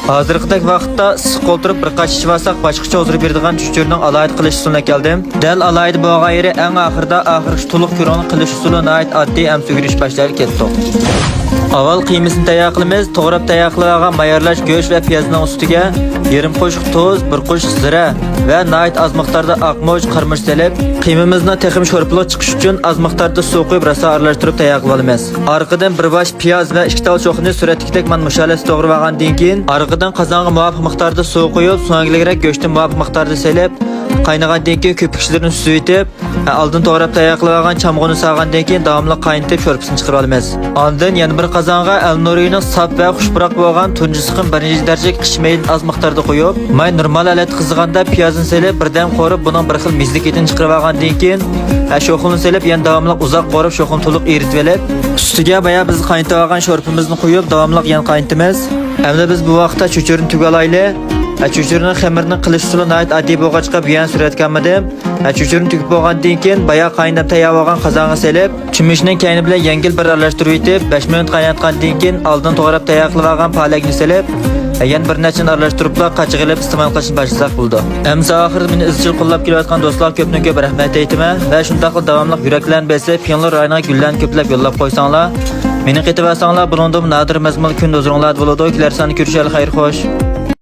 Hozirgidek vaqtda issiq o'tirib bir qaç ichib olsak, boshqacha huzur beradigan chuchurning alohida qilish usuluna keldim. Dal alohida bo'lgan yeri eng oxirgi to'liq ko'roni qilish usuli nihoyat oddiy ham sug'urish boshlab ketdik. Avval qiymasini tayyor qilamiz. To'g'rab tayyorlangan mayorlash go'sht va piyozning ustiga yarim qo'shiq tuz, bir qo'shiq zira va nihoyat oz miqdorda oqmoch, qarmish solib, qiymamizni texim sho'rpliq chiqish uchun oz miqdorda suv quyib rosa aralashtirib tayyor qilib olamiz. Orqadan bir bosh piyoz va 2 tal cho'qni suratdagidek man mushalasi to'g'rab olgandan keyin orqadan qozonga muvofiq miqdorda suv quyib, so'ngligirak go'shtni muvofiq miqdorda solib, qaynagandan keyin ko'pikchilarni suvitib, oldin to'g'rab tayyor qilib olgan chamg'uni solgandan keyin davomli qaynatib sho'rpisini chiqarib olamiz. Ondan yana bir qozonga al-nurining saf va xushpuroq bo'lgan tunji siqim 1-darajalik qishmayni oz miqdorda qo'yib, may normal holat qizg'anda piyozni solib, birdan qo'rib, buning bir xil mizlikini chiqarib olgandan keyin sho'xini solib, yana davomli uzoq qo'rib, sho'xini to'liq eritib olib, ustiga baya biz qaynatib olgan sho'rpimizni qo'yib, davomli yana qaynatamiz. Endi biz bu vaqtda chuchurni tugalayli. Chuchurning xamirni qilish usuli nihoyat oddiy bo'lg'achqa bu yana suratganmidim. Chuchurni tugib bo'lgandan keyin baya qaynab tayyor bo'lgan qozonga solib, chimishning kayni bilan yengil bir aralashtirib yetib, 5 minut qaynatgandan keyin oldin to'g'rab tayyor qilib olgan palakni solib, yana bir necha aralashtiribla qachig'ilib iste'mol qilishni boshlasak bo'ldi. Ammo oxirida meni izchil qo'llab kelayotgan do'stlar ko'pdan ko'p rahmat aytaman va shunday qilib davomli yuraklarni besib, Piyonlar rayoniga gullarni ko'plab yo'llab qo'ysanglar, meni qetib olsanglar, buningda nadir mazmun kun o'zingizlar bo'ladi. Sizlar soni ko'rishali xayr xo'sh.